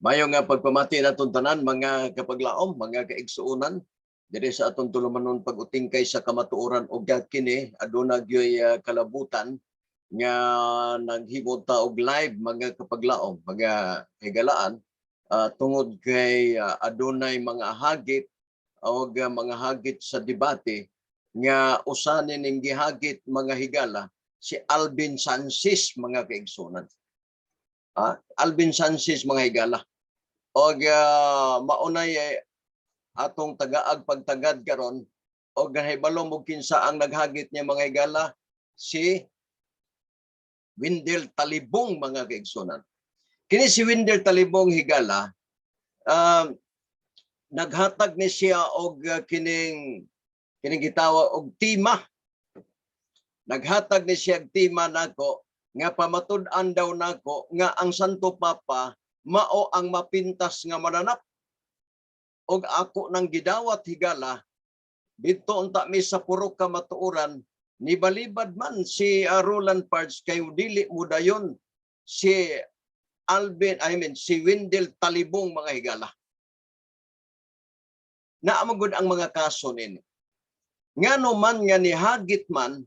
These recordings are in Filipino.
Mayo nga pagpamati natong tanan mga kapaglaom, mga kaigsuonan. Diri sa atong tulumanon pag-utingkay sa kamatuoran og kini aduna gyoy kalabutan nga naghimo ta og live mga kapaglaom, mga higalaan tungod kay adunay mga hagit o mga hagit sa debate nga usa ning gihagit mga higala si Alvin Sanchez mga kaigsuonan. Alvin Sanchez mga higala. Og maunay atong tagaag pagtagad karon og nahibalo mo kinsa ang naghagit niya mga higala si Wendell Talibong mga kaigsuonan. Kini si Wendell Talibong higala naghatag ni siya og kining gitawag og tima. Naghatag ni siya og tima nako nga pamatud-an daw nako nga ang Santo Papa mao ang mapintas nga mananap. Og ako nang gidawat higala dito unta mi sa puro ka matuoran ni balibad man si Roland Pards kay dili mo dayon si si Wendell Talibong mga higala. Naamagod ang mga kaso nini. Ngano man nga ni hagit man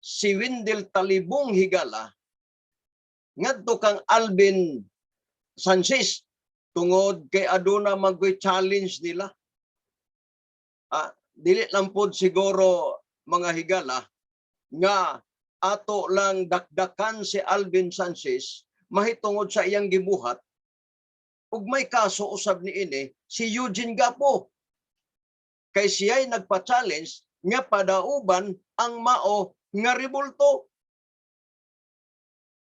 si Wendell Talibong higala ngadto kang Alvin Sanchez tungod kay aduna mag-challenge nila. Dili lang pod siguro mga higala nga ato lang dakdakan si Alvin Sanchez mahitungod sa iyang gibuhat ug may kaso usab niini si Eugene Gapo kay siya'y nagpa-challenge nga padauban ang mao nga rebulto.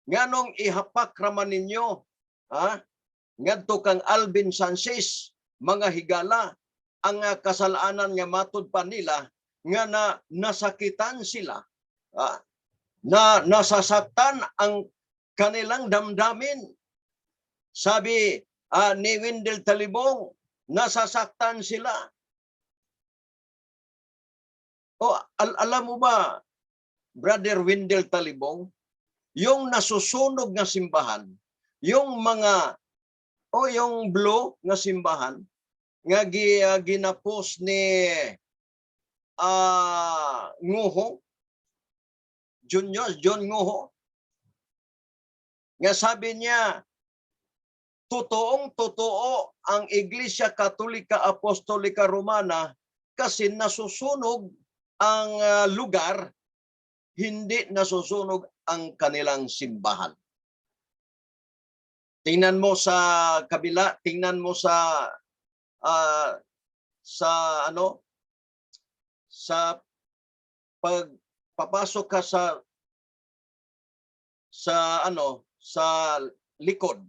Nganong ihapak raman ninyo ngadto kang Alvin Sanchez mga higala ang kasalanan nga matud pa nila nga nasakitan sila, na nasasaktan ang kanilang damdamin. Sabi ni Wendell Talibong, nasasaktan sila. Alam mo ba, Brother Wendell Talibong, yung nasusunog na simbahan, yung mga yung blue nga simbahan nga ginapos ni Nguho John Nguho nga sabi niya totoong-totoo ang Iglesia Katolika Apostolika Romana kasi nasusunog ang lugar, hindi nasusunog ang kanilang simbahan. Tingnan mo sa kabila, tingnan mo sa pagpapasok ka sa likod.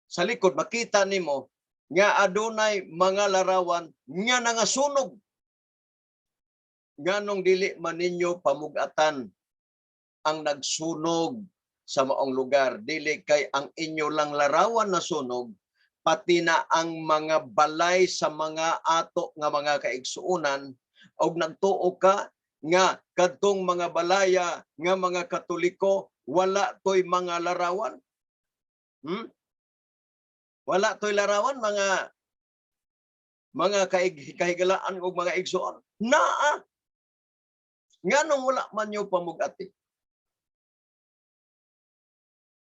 Sa likod makita nimo nga adunay mga larawan nga nangasunog. Nganong dili man ninyo pamugatan ang nagsunog sa maong lugar, dili kay ang inyo lang larawan na sunog, pati na ang mga balay sa mga ato nga mga kaigsuonan og nagtuo ka nga kadtong mga balaya nga mga Katoliko wala toy mga larawan. Wala toy larawan mga kahigalaan og mga igsuon. Naa nganong wala man nyo pamugati.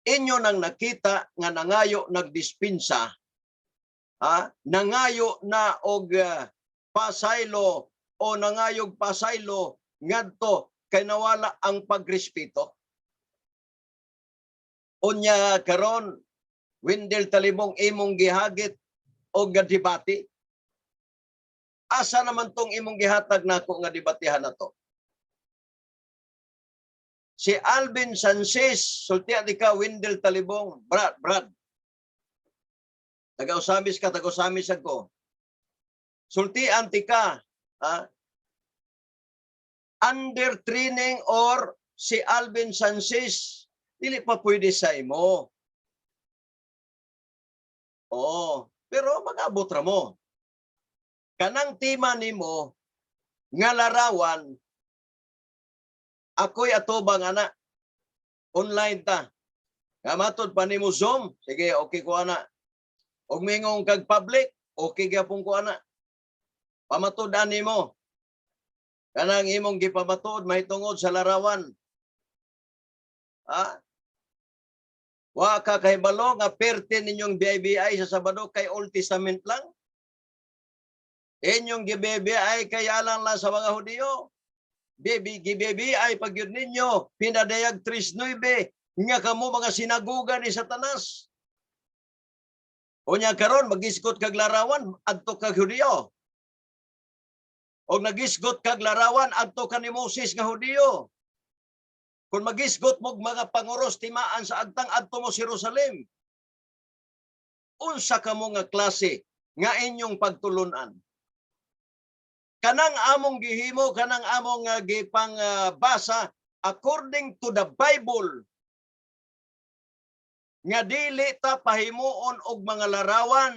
Inyo nang nakita nga nangayo nagdispinsa, nangayo na og pasaylo o nangayog pasaylo ngadto kay nawala ang pagrespeto. Unya karon Wendell Talibong imong gihagit og debate. Asa naman tong imong gihatag nako nga debatehan nato? Si Alvin Sanchez, sultian di ka Wendell Talibong, Brad. Taga-usamis ako. Sultian ti ka, under training or si Alvin Sanchez, dili pa pwede sa imo. Pero mag-abot ra mo. Kanang tima nimo nga larawan, ako'y atubang ana, online ta. Nga matod pa nimo Zoom, sige, okay ko ana. Og mingong kag public, okay gyapon ko ana. Pamatudan nimo. Kanang imong gipamatud mahitungod sa larawan. Ha? Wa ka kahibalo nga perte ninyong BIBI sa Sabado kay Old Testament lang. Inyong GBBI kaya lang sa mga Hudiyo. GBBI pag yun ninyo, pinadayag 3.9, nga kamo mga sinaguga ni Satanas. O niya karon mag-isgot kag larawan, adto kag Hudiyo. O nag-isgot kag larawan, adto ka ni Moses nga Hudiyo. Kung mag-isgot mo mga panguros timaan sa agtang, adto mo Jerusalem. Unsa kamo nga klase nga inyong pagtulunan? Kanang among gihimo, kanang among gipang basa according to the Bible, nga dili ta pahimuon og mga larawan.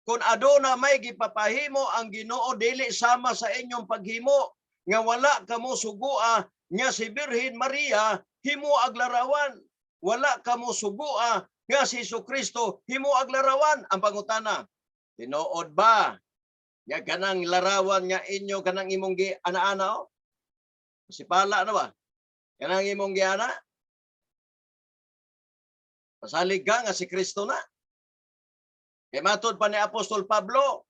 Kung aduna may gipapahimo ang Ginoo, dili sama sa inyong paghimo, nga wala kamo sugua nga si Birhen Maria himo ag larawan. Wala kamo sugua nga si Jesucristo himo ag larawan. Ang pangutana, tinuod ba nga kanang larawan nga inyo kanang imong gi ana-ana o? Si pala na ba? Kanang imong gi ana? Pasalig ka nga si Kristo na. Kaya matod pa ni Apostol Pablo,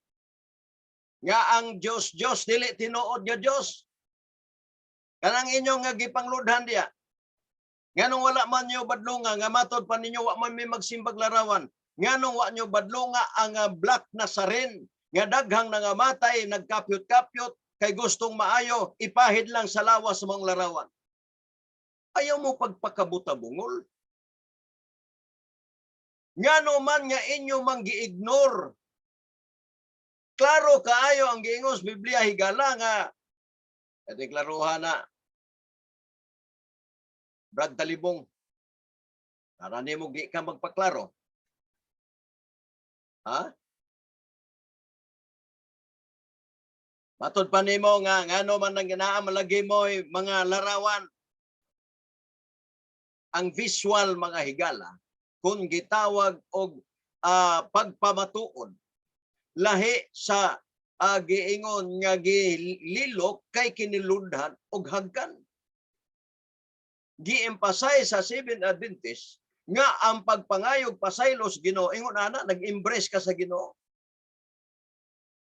nga ang Diyos dili tinuod nga Diyos. Kanang inyong nga gipangludhan diya. Nganong wala man nyo badlunga, nga matod pa ninyo wa man may magsimbag larawan. Nganong wa nyo badlunga ang Black Nazarene, nga daghang nangamatay, nagkapyot-kapyot, kay gustong maayo, ipahid lang sa lawas sa mga larawan. Ayaw mo pagpakabuta-bungol. Ngano man nga inyo mang gi-ignore. Klaro kaayo ang giingos Biblia higala nga deklaruhan na Brad Talibong. Para nimo gi ka magpaklaro. Ha? Matod pa nimo nga ngano man nang ginaam malagi mo mga larawan. Ang visual mga higala kung gitawag og pagpamatuod lahi sa giingon nga gililok kay kiniludhan og hagkan. Gi-emphasize sa Seventh Adventist nga ang pagpangayog pasaylos Ginoo, ingon ana nag-embrace ka sa Ginoo.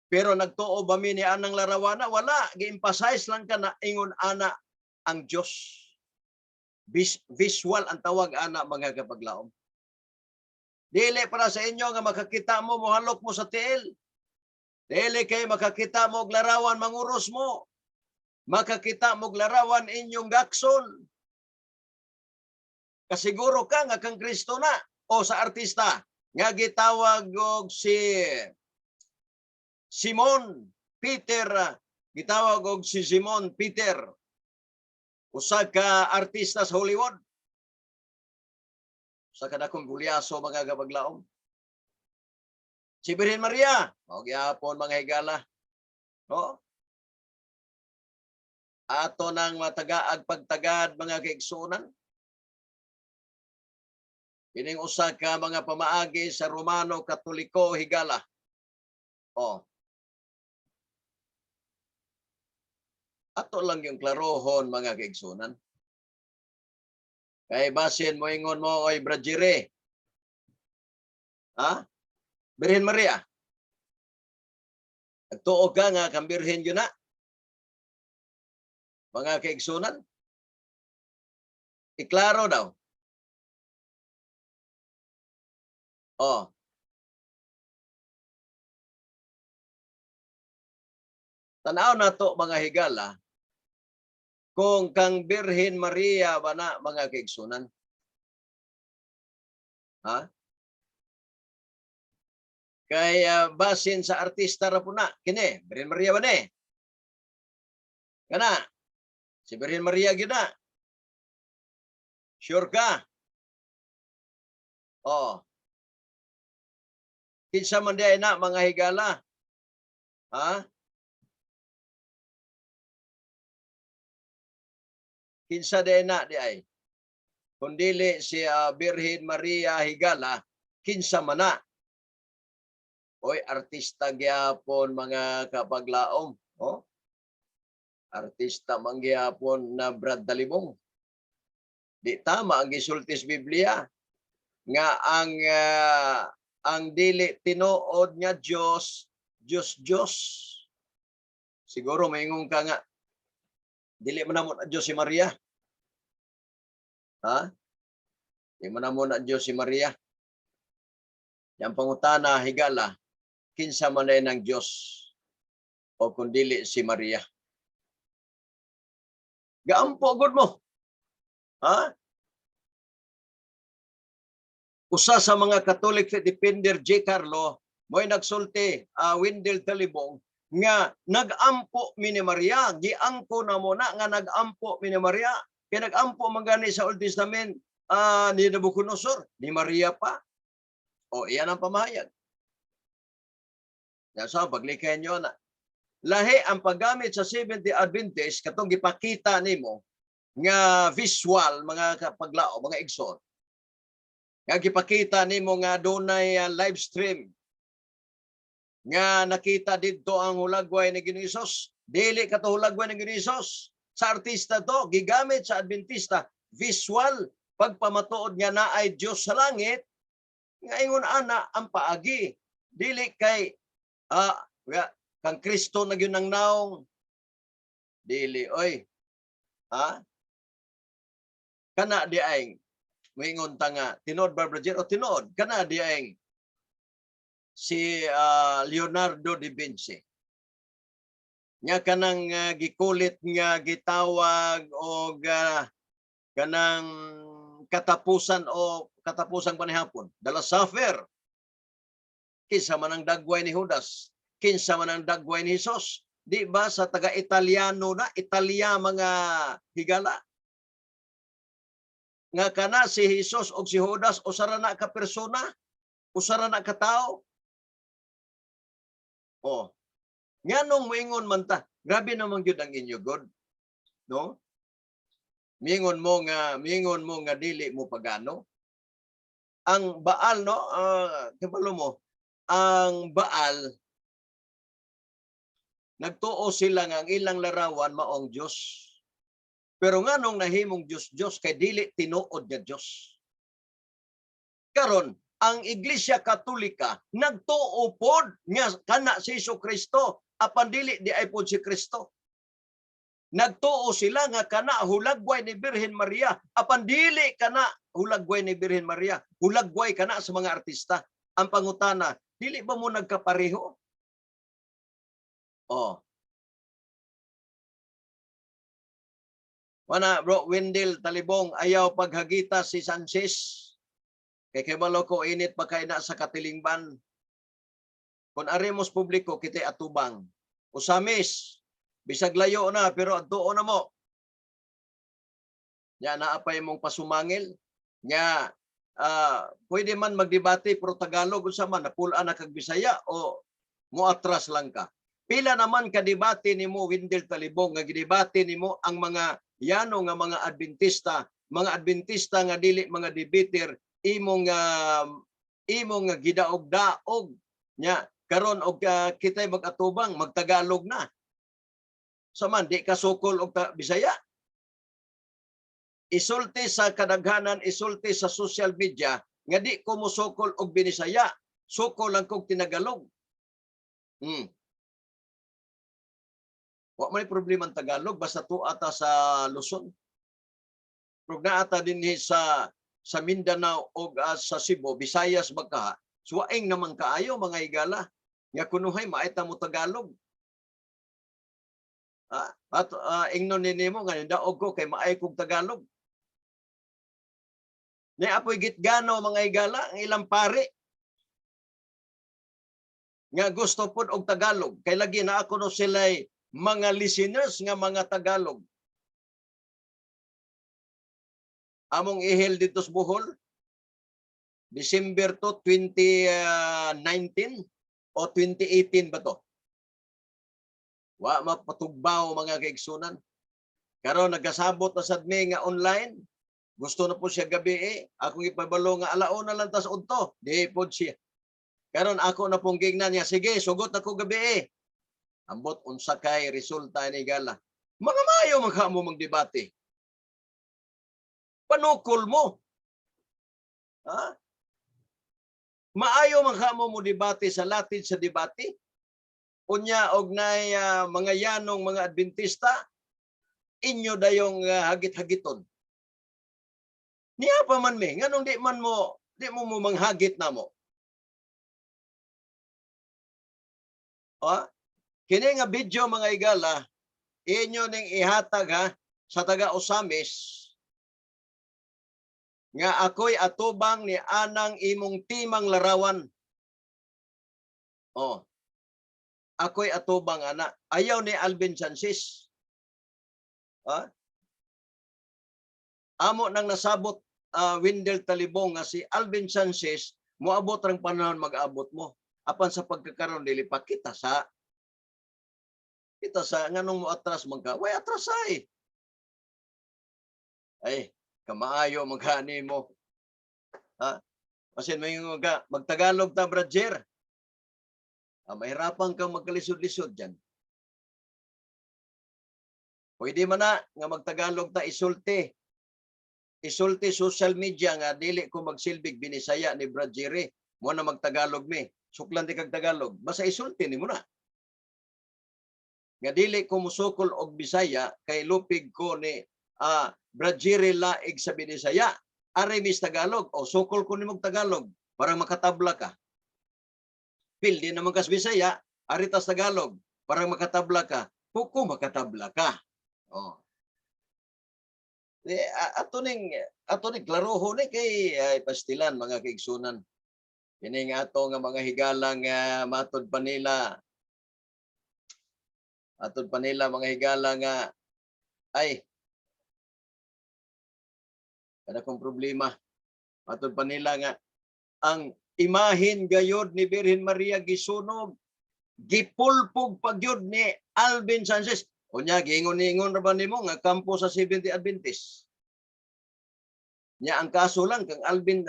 Pero nagtuo ba mi ni anang larawana? Wala, gi-emphasize lang ka na ingon ana ang Dios. Visual ang tawag ana mga kapaglaom. Dili para sa inyo nga makakita mo mohalok mo sa tiil. Dili kay makakita mo og larawan manguros mo. Makakita mo og larawan inyong gakson. Kasiguro ka nga kang Kristo na o sa artista nga gitawag og si Simon Peter, gitawag og si Simon Peter. Usa ka artista sa Hollywood. Sa kadakong gulyaso mga kapaglaom. Si Birhen Maria, mao gyapon mga higala. No? Ato nang matagaag pagtagad mga kaigsunan. Kining usa ka mga pamaagi sa Romano Katoliko higala. Oh. Ato lang yung klarohon mga kaigsunan. Kay basin mo ingon mo oy Brajire. Ha? Birhen Maria. Nagtuo ka nga kang birhen yun na. Mga kaigsunan. Iklaro daw. Oh. Tanaw na to mga higala. Kung kang Birhen Maria ba na mga kaigsunan? Ha? Kaya basin sa artista ra po na. Kini, Birhen Maria ba ni? Kana, si Birhen Maria gina. Sure ka? Oh. Kinsa man diay na mga higala? Ha? Kinsa diay na di ay? kundili si Birhen Maria Higala, kinsa man na. Oy, artista gyapon mga kapaglaom. Oh? Artista man gyapon na Brad Talibong. Di tama ang gisultis Biblia nga ang dili tinuod nga Dios, Diyos. Siguro maingong ka nga dili man namo na Dios si Maria. Ha? Di man namo na Dios si Maria. Yang pangutana Higala, kinsa man ng Dios o kundili si Maria. Gaampo gud mo. Ha? Usa sa mga Catholic faith defender J. Carlo mo'y nagsulti Wendell Talibong nga nagampo mi ni Maria, giangko na mo na nga nagampo mi ni Maria. Kaya nagampo man gani sa Old Testament ni Nabucodonosor, ni Maria pa. O iyan ang pamahayag. So paglikay nyo na. Lahi ang paggamit sa Seventh-day Adventist katong gipakita nimo nga visual mga kapaglao, mga igsoon. Nga gipakita nimo nga dunay live stream nga nakita didto ang hulagway ni Ginoong Hesus. Dili ka to hulagway ni Ginoong Hesus. Sa artista to gigamit sa Adventista visual pagpamatuod nga naay Dios sa langit nga ingon ana ang paagi. Dili kay kang Kristo na gyud nang naong. Dili oy. Ha? Kana di ay moingon ta nga tinuod Barbara Jane o tinuod kana di ay si Leonardo da Vinci. Nya kanang gikulit nga gitawag og kanang katapusan o katapusang panihapon. The Last Supper. Kinsa man ang dagway ni Judas, kinsa man ang dagway ni Hesus. Di ba sa taga-Italiano na, Italia mga higala? Nga kana si Hesus o si Judas usara na ka persona, usara na ka tao. Oh. Nganong moingon man ta, grabe naman gyud ang inyo God. No? Mingon mo nga dili mo pagano. Ang Baal no, kabalo mo, ang Baal nagtuo sila nga ang ilang larawan maong Dios. Pero nganong nahimong Dios kay dili tinuod nga Dios. Karon ang Iglesia Katolika nagtuo pod nga kana si Jesucristo apan dili di ay pod si Kristo. Nagtuo sila nga kana hulagway ni Birhen Maria apan dili kana hulagway ni Birhen Maria. Hulagway kana sa mga artista. Ang pangutana, dili ba mo nagkapareho? Oh. Wana bro Wendell Talibong ayaw paghagita si Sanchez. Kay kibalo ko init pa kay na sa katilingban. Kung aremos publiko kitay atubang. Usamis bisag layo na pero adtuo na mo. Nya naapay mong pasumangil nya pwede man magdebate pero Tagalog unsa man napul-an na kag Bisaya o moatras lang ka. Pila naman ka debate nimo Wendell Talibong nga gidebate nimo ang mga yano nga mga Adventista nga dili mga debater imong gidaog-daog nya karon og kitay mag-atubang magtagalog na. Saman di ka sukol og Bisaya. Isulti sa kadaghanan, isulti sa social media nga di ko musukol og Binisaya, sukol lang kog tinagalog. Wa may problema ang Tagalog basta tuata sa Luzon. Pero naata din sa Mindanao o sa Cebu, Visayas magka, suwaing naman kaayo mga higala. Nga kunuhay maita mo Tagalog. At ingnon nimo nga daog ko kay maay kog Tagalog. Ni apoy gitgano mga higala ang ilang pare nga gusto pud og Tagalog kay lagi na ako no sila'y mga listeners nga mga Tagalog. Among ihel dito sa Bohol, December to 2019 o 2018 ba to? Wa mapatugbaw mga kaigsunan. Karon nagasabot na sad mi nga online, Gusto na po siya gabi akong ipabalo nga alauna lang tas udto. Di pod siya. Karon ako na pong gignan niya, sige, sugot ako gabi Ambot unsa kay resulta ni gala. Mga mayo magkamo magdebate. Panukol mo. Ha? Maayo magkamo mo debate sa latid sa debate. Unya og nay mga yanong mga Adventista inyo dayong hagit-hagiton. Niya pa man me, nganong di mo manghagit na mo. Kini nga video mga igala, inyo ning ihatag sa taga Osamis nga ako'y atubang ni anang imong timang larawan. Ako'y atubang ana. Ayaw ni Alvin Sanchez. Amo nang nasabot Windel Talibong nga si Alvin Sanchez moabot rang panahon mag-abot mo. Apan sa pagkakaroon dili pa kita sa nganong mo atras magka. Way atras ay kamaayo magkani mo. Kasi may nga magtagalog ta Bradger. Mahirapan kang magkalisod-lisod dyan. Pwede man na nga magtagalog ta isulti. Isulti social media nga dili ko magsilbig binisaya ni Brad Jerry. Mo na magtagalog mi. Suklan di kag Tagalog. Basta isulti ni mo na. Nga dili ko musukol og Bisaya kay lupig ko ni Brad Jerry laig sa binisaya. Ari mis Tagalog o sukol ko ni mong Tagalog para makatabla ka. Pildi naman kas Bisaya, ari tas Tagalog para makatabla ka. Puko makatabla ka. Ato ning klaroho ni kay pastilan mga kaigsunan. Kini nga ato nga mga higalang matod pa nila mga higala nga ay kada kong problema. Matod pa nila nga ang imahin gayod ni Birhen Maria gisunog gipulpog pagyod ni Alvin Sanchez. Unya giingon-ingon ra ba nimo nga kampo sa Seventh-day Adventist? Nya ang kaso lang kang Alvin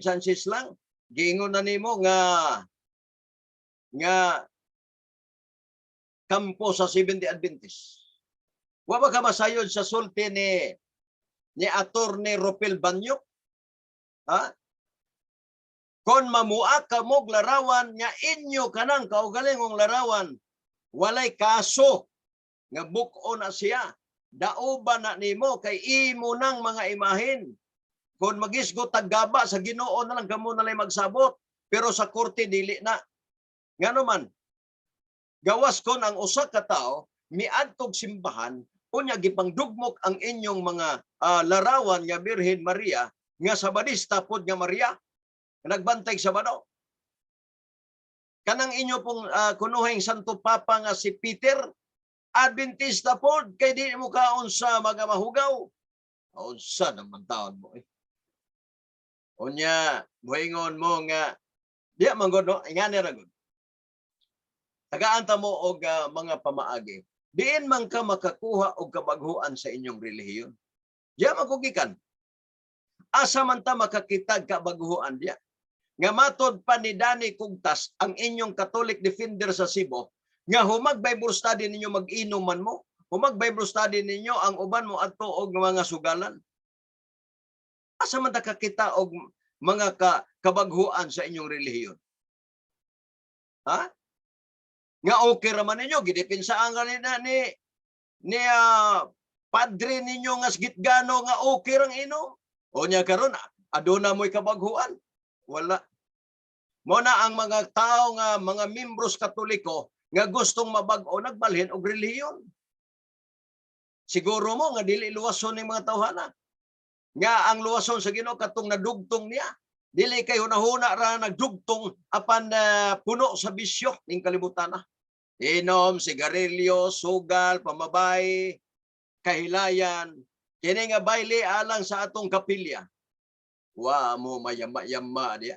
Sanchez lang giingon na nimo nga kampo sa Seventh-day Adventist. Wa ba ka masayod sa sulti ni Attorney Ropel Banyo? Kon mamua ka mog larawan nga inyo kanang kaugalingong larawan walay kaso nga buk-o na siya. Daoban na nimo kay imo nang mga imahin. Kung magisgo taggaba sa Ginoo na lang kamo na lang magsabot. Pero sa korte dili na. Ngano man, gawas kon ang usa ka tawo miadtog simbahan unya gipangdugmok ang inyong mga larawan nga Birhen Maria nga Sabadista pod nga Maria nagbantay Sabado. Kanang inyo pong kunuhing Santo Papa nga si Peter Adventista pod kay di mo kaon sa mga mahugaw. Unsa naman taon mo Unya moingon mo nga di man gud no ingani ra gud. Tagaan ta mo og mga pamaagi. Diin man ka makakuha og kabaghuan sa inyong relihiyon. Diya man ko gikan. Asa man ta makakitag kabaghuan diya. Nga matod pa ni Danny Cugtas ang inyong Catholic Defender sa Cebu nga humag Bible study ninyo mag-inuman mo, humag Bible study ninyo ang uban mo adto og mga sugalan. Asa man ta kakita og mga kabaghuan sa inyong relihiyon? Nga okay ra man ninyo gidepinsaan kanina ni padre ninyo nga gitgano nga okay rang inom. O nya karon aduna mo'y kabaghuan. Wala. Mo na ang mga tao nga mga membros Katoliko nga gustong mabag-o nagbalhin og relihiyon. Siguro mo nga dili luwason ning mga tawhana. Nga ang luwason sa Ginoo katong nadugtong niya. Dili kay hunahuna ra nagdugtong apan puno sa bisyo ning kalibutan na. Inom, sigarilyo, sugal, pamabay, kahilayan. Kini nga bayle alang sa atong kapilya. Wa mo mayama-yama diya.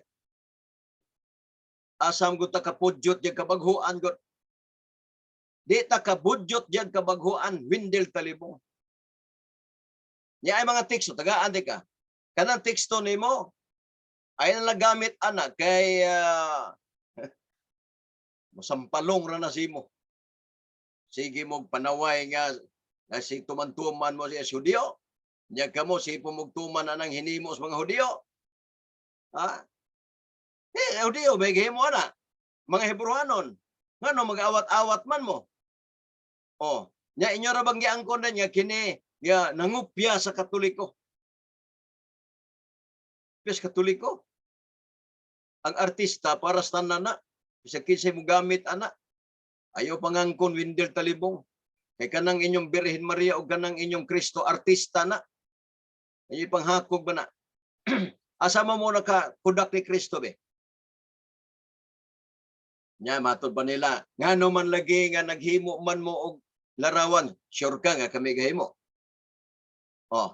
Asam gud ta kapudyot yang kabaghuan gud. Di ta kabudyot yang kabaghuan Windel Talibong. Niya ay mga teksto, tagaan di ka. Kanang teksto nimo ay nalagamit anak kay masampalong ra na simo. Sige mo panaway nga si tuman-tuman mo siya Hudyo. Nya kamo si pumugtuman anang hinimo sa mga Hudyo. Ha? Hudyo may gihimo ana. Mga Hebrewanon. Ngano mag-awat-awat man mo? Oh, nya inyo ra bang giangkon na niya kini ya nangupya sa Katoliko. Pes Katoliko. Ang artista para sa tanan na bisa kinsay mo gamit ana. Ayaw pangangkon Windel Talibong. Kay kanang inyong Birhen Maria o kanang inyong Kristo artista na. Ayaw panghakog ba na? Asa mo nakakudak ni Kristo be? Nya matod pa nila, ngano man lagi nga naghimo man mo og larawan, sure ka nga kami gahimo. Oh.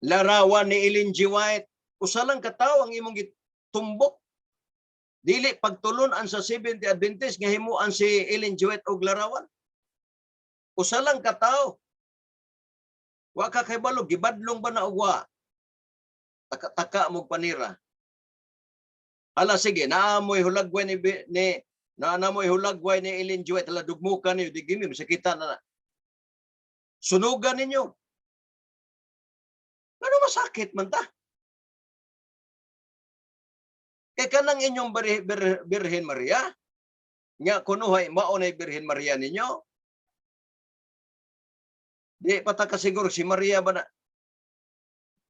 Larawan ni Ellen G. White, usa lang ka tawo ang imong gitumbok. Dili pagtulon an sa Seventh Adventist nga himuan si Ellen G. White og larawan. Usa lang ka tawo. Wa ka kay balo gibadlong ba na og wa? Taka mo panira. Ala sige, naamoy hulagway naamoy hulagway ni Ellen G. White, ala dugmukan niyo, digimi, masakita na. Sunugan ninyo. Ano masakit man ta? Kay kanang inyong Birhen Maria, nga kunuhay, maunay Birhen Maria ninyo, di patakasiguro si Maria ba na,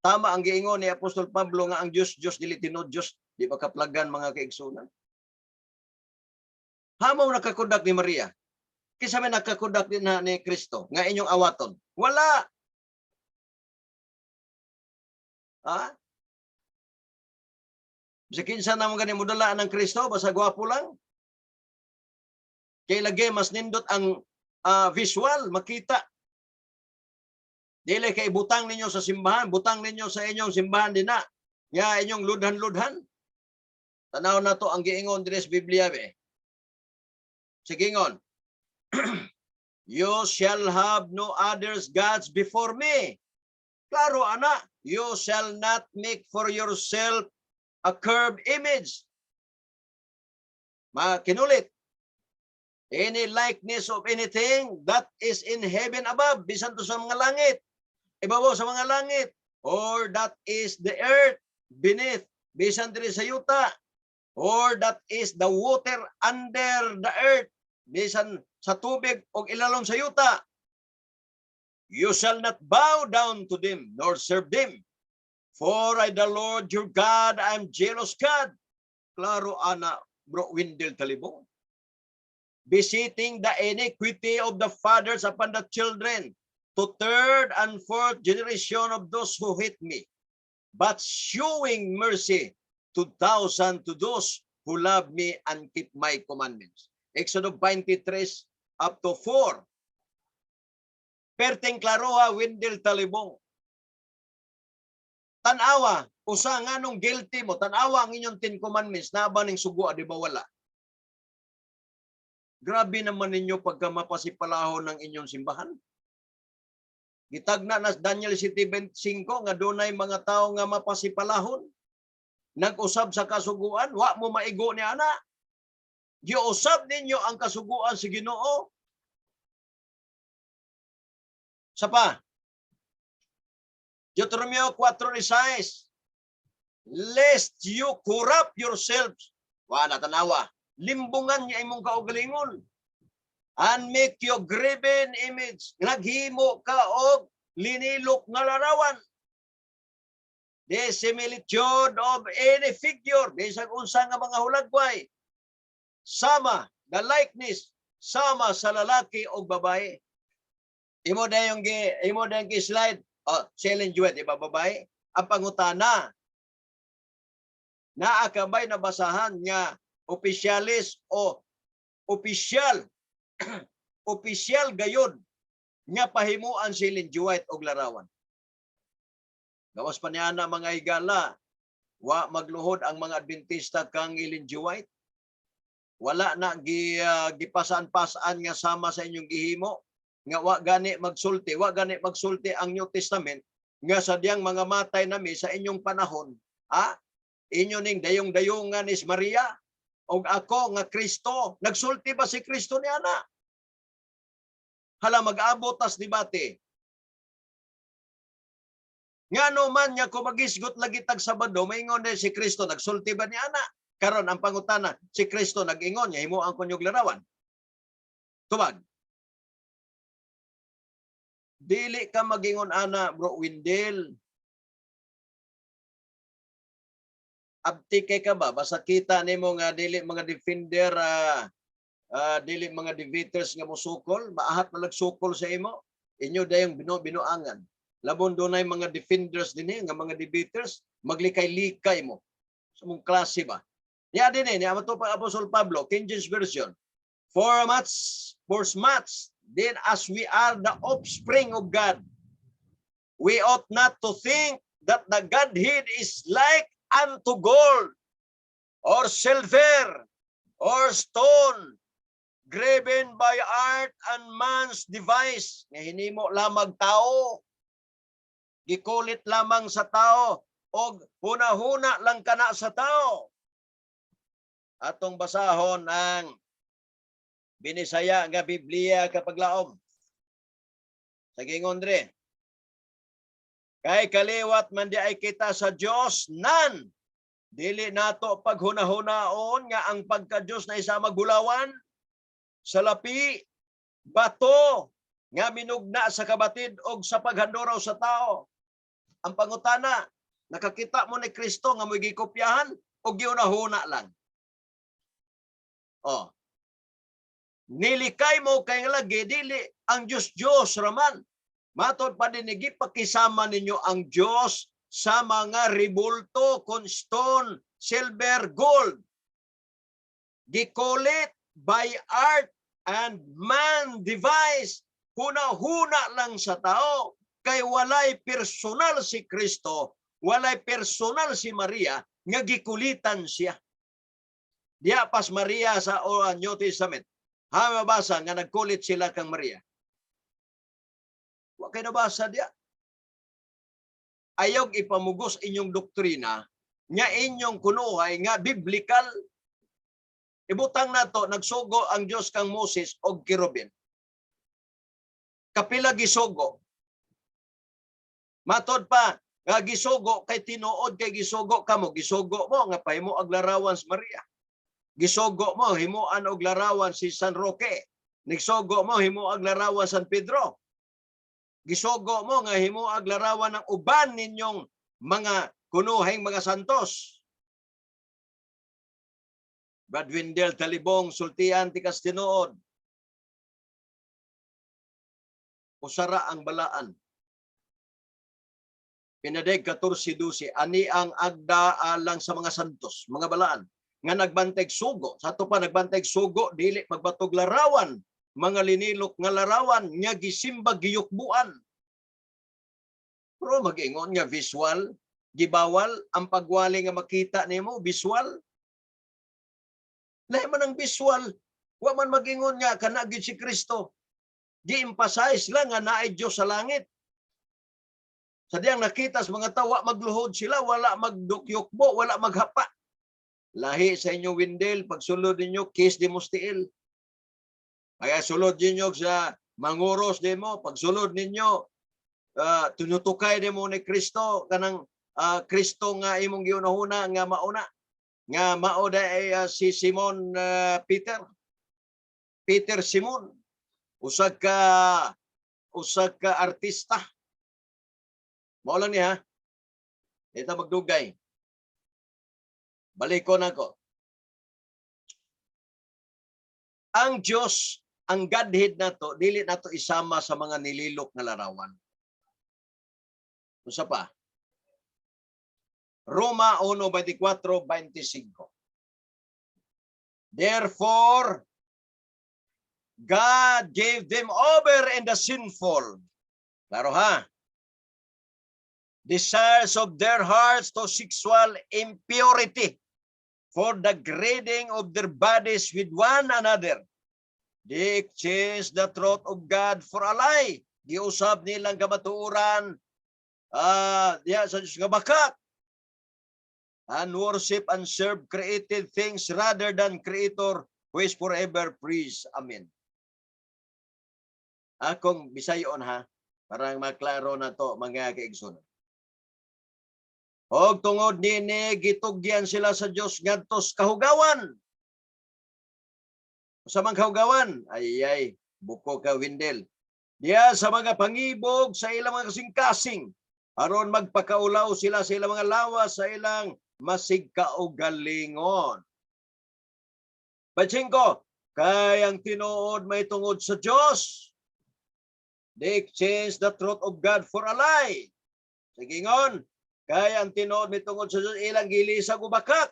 tama ang giingon ni Apostol Pablo nga ang Diyos dili tinud Diyos, di ba kaplagan mga kaigsunan? Hamaw nakakudak ni Maria. Kisa may nakakudak din na ni Kristo nga inyong awaton. Wala. Ha? Sa kinsa naman ganing mudala ng Kristo, basta gwapo lang. Kay lagi mas nindot ang visual, makita. Dili kay butang ninyo sa simbahan, butang ninyo sa inyong simbahan din na. Nga inyong ludhan-ludhan. Tanaw na to ang giingon diri sa Biblia be. Sige ngon. You shall have no others gods before me. Klaro ana, you shall not make for yourself a carved image. Makinulit. Any likeness of anything that is in heaven above, bisan to sa mga langit, ibabaw sa mga langit, or that is the earth beneath, bisan diri sa yuta, or that is the water under the earth, bisan sa tubig o ilalom sa yuta. You shall not bow down to them, nor serve them. For I, the Lord your God, I am jealous God. Klaro ana, bro, Windel Talibong. Visiting the iniquity of the fathers upon the children, to third and fourth generation of those who hate me, but showing mercy to those who love me and keep my commandments. Exodus 23 up to 4. Perting klaroha, Windel Talibong. Tanawa, usa nga nung guilty mo, tanawa ang inyong 10 commandments, na ba ning sugo, di ba wala? Grabe naman ninyo pagka mapasipalahon ng inyong simbahan. Gitagna na Daniel 7:5 nga dunay mga tao nga mapasipalahon. Nag-usab sa kasuguan, wa mo maigo ni ana. Giusab ninyo ang kasuguan sa Ginoo. Sapa? Deuteronomio 4:6. Lest you corrupt yourselves. Wa na tanawa. Limbungan niya imong kaugalingon. And make your graven image. Naghimo ka og linilok nga larawan. The similitude of any figure. Bisag unsa nga mga hulagway. Sama, the likeness, sama sa lalaki o babae. Imo dayong slide. Oh, Ellen G. White, iba babae. Ang pangutana, naakabay na basahan nga opisyalis o opisyal opisyal gayod nga pahimuan si Ellen G. White og larawan. Gawas pa niya na mga higala, wa magluhod ang mga Adventista kang Ellen G. White. Wala na gipasaan-pasaan nga sama sa inyong gihimo. nga wa gani magsulti ang New Testament nga sadyang mga matay nami sa inyong panahon, inyo ning dayong-dayongan is Maria og ako nga Kristo. Nagsulti ba si Kristo ni ana? Hala mag-abot tas debate. Ngano man niya ko magisgot lagi tag Sabado, maingon din si Kristo nagsulti ba ni ana? Karon ang pangutana, si Kristo nag-ingon niya himuang kunyog larawan. Tubag. Dili ka magingon ana, bro Windel. Abti kay ka ba? Basta kita nimo nga dili mga defender, dili mga debaters nga musukol, maahat na lagsukol sa imo. Inyo dayong binuangan. Labon dunay mga defenders dinhi nga mga debaters, maglikay-likay mo. Sa mong klase ba? Ya dinhi ni ato pa Apostol Pablo, King James Version. For much, then as we are the offspring of God, we ought not to think that the Godhead is like unto gold, or silver, or stone, graven by art and man's device. Nga hinimo lamang tao, gikulit lamang sa tao, o huna-huna lang kana sa tao. Atong basahon ang binisaya nga Biblia kapag laom. Sa gingon dre, kay kaliwat man di ay kita sa Dios nan dili nato paghuna-hunaon nga ang pagka-Dios na isa magbulawan sa lapi bato nga minugna sa kabatid og sa paghanduraw sa tao. Ang pangutana, nakakita mo ni Kristo nga mo'y gikopyahan o gihuna-huna lang? Nilikay mo kay nga lagi dili ang Diyos raman. Matod pa din pakisama ninyo ang Diyos sa mga ribulto kon stone, silver, gold. Gikulit by art and man device. Huna-huna lang sa tao. Kay walay personal si Kristo, walay personal si Maria, nga gikulitan siya. Diya pas Maria sa New Testament. Mabasa nga nagkulit sila kang Maria. Wa kay nabasa diya. Ayog ipamugos inyong doktrina nga inyong kunuhay nga biblical. Ibutang nato nagsugo ang Dios kang Moses og kirubin. Kapila gisugo. Matod pa nga gisugo kay tinuod kay gisugo kamo, gisugo mo nga pahimo og larawan sa Maria. Gisugo mo himuan og larawan si San Roque. Nigsugo mo himuan og larawan San Pedro. Gisugo mo nga himuan og larawan ng uban ninyong mga kunuhing mga santos. Brad Windel Talibong sultian ti kas tinuod. Usara ang balaan. Pinadeg 14:12 ani ang agda alang sa mga santos, mga balaan nga nagbanteg sugo. Sa ato pa nagbanteg sugo dili magbatog larawan, mga linilok nga larawan nga gisimba giyukbuan. Pero mag-ingon nga visual, gibawal ang pagwali nga makita nimo visual. Lahi man ang visual, wa man mag-ingon nga kana gyud si Kristo. Gi-emphasize lang nga naay Dios sa langit. Sadyang nakita sa mga tawa magluhod sila, wala magdukyukbo, wala maghapa. Lahi sa inyo Windel, pagsulod ninyo, kiss di mustiil. Kaya sulod ninyo sa manguros di mo, pagsulod ninyo, tunutukay di mo ni Kristo, kanang Kristo nga imong giunahuna nga mauna. Nga mauda ay si Simon Peter Simon. Usag ka artista. Mao lang niya. Ito magdugay. Balikon ako. Ang Diyos, ang Godhead nato, dili nato isama sa mga nililok nga larawan. Usa pa. Roma 1:24-25. Therefore, God gave them over in the sinful. Klaro ha? Desires of their hearts to sexual impurity for the grading of their bodies with one another, They exchange the truth of God for a lie. Giusab nilang kamatuoran diya sa Diyos nga bakak. And worship and serve created things rather than Creator who is forever praised. Amen. Akong Bisayon ha, parang maklaro na to mga kaigsoon. Og tungod nini gitugyan sila sa Dios ngadtos kahugawan. Sa mga kahugawan, ay buko ka Windel. Diya sa mga pangibog sa ilang mga kasing-kasing aron magpakaulaw sila sa ilang mga lawas sa ilang masigkaugalingon. Pachingko, kayang tinuod may tungod sa Dios. They exchange the truth of God for a lie. Sigingon, kayang tinuod may tungod sa Dios ilang gilisag ubakak.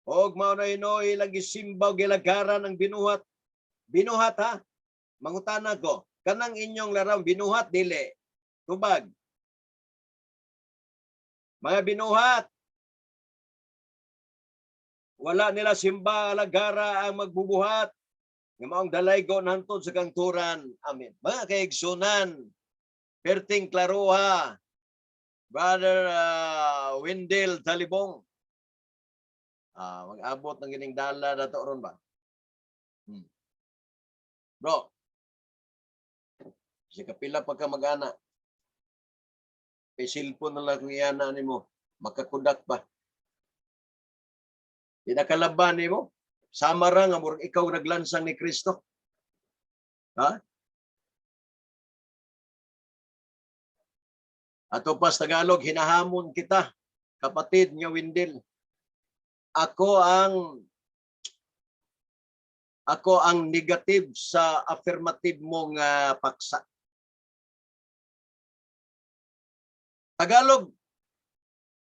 Og mao na ino ilang gisimbaw gilagaran ang binuhat. Binuhat ha. Mangutana ko, kanang inyong larang binuhat dili. Tubag. Mga binuhat. Wala nila simba alagara ang magbubuhat. Nga maong dalaygon hantod sa kangturan. Amen. Mga kaigsunan, perting klaruha, Brother Wendell Talibong. Mag-abot ng gining dala na to ron ba? Bro, si kapila pagka mag-ana, kay cellphone na lang kung iana ni mo, makakudak pa. Di nakalaban ni mo, sama ra nga murag ikaw naglansang ni Kristo. Ha? Ato pas Tagalog, hinahamon kita, kapatid nga Windel. Ako ang negative sa affirmative mong paksa. Tagalog,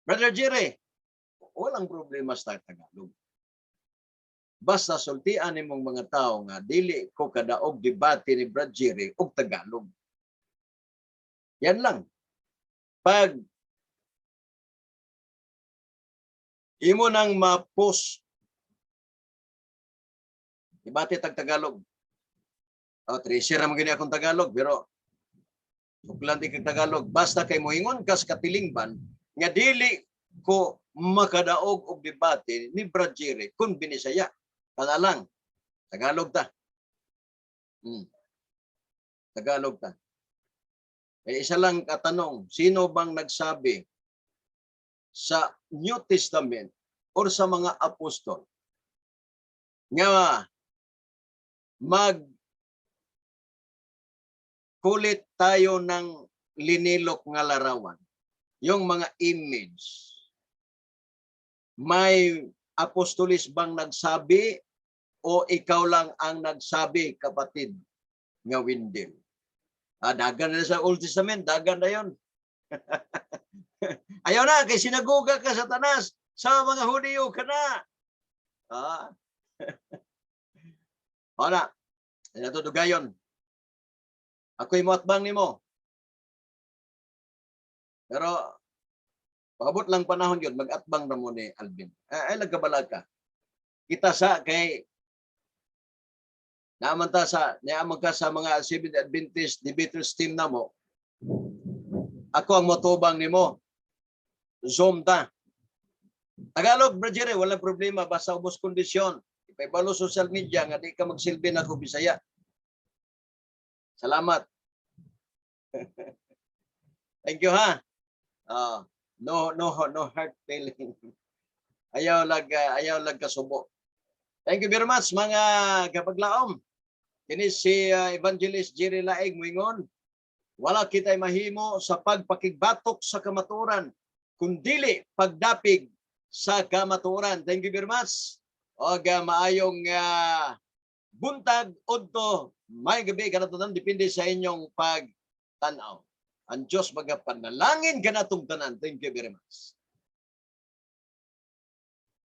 Brother Jerry, walang problema sa Tagalog. Basta sultian nimong mga tao nga dili ko kadaog debate ni Brother Jerry og Tagalog. Yan lang. Pag imo nang ma-post debate tag Tagalog. Treasure naman gani akong Tagalog pero suklan di kag Tagalog. Basta kay moingon kas katilingban nga dili ko makadaog og debate ni Brad Jerry kun binisaya. Kana lang. Tagalog ta. Tagalog ta. May isa lang katanong, sino bang nagsabi sa New Testament or sa mga apostol nga kulit tayo ng linilok nga larawan, yung mga image. May apostolis bang nagsabi o ikaw lang ang nagsabi, kapatid nga Windel? Dagan na sa Old Testament, dagan na yun. Ayaw na, kay sinaguga ka sa tanas, sa mga Hudiyo ka na. Wala, natudugayon. Ako'y muatbang nimo. Pero, pagabot lang panahon yun, mag-atbang na mo ni Alvin. Ay, nagkabalag ka. Kita sa kay naaman ka sa mga Seventh Adventist debaters team na mo. Ako ang motubang nimo. Zoom ta. Tagalog, Brother Jerry, walang problema. Basta ubos kondisyon. Ipabalo social media nga di ka magsilbi na ko Bisaya. Salamat. Thank you ha. No hard feeling. Ayaw lag kasubo. Thank you very much mga kapaglaom. Kini si Evangelist Jerry Laig moingon, wala kitay mahimo sa pagpakigbatok sa kamatuoran kundili pagdapig sa kamatuoran. Thank you very much. Og maayong buntag udto may gabi kanatunan depende sa inyong pagtanaw. Ang Diyos magapanalangin kanatong tanan. Thank you very much.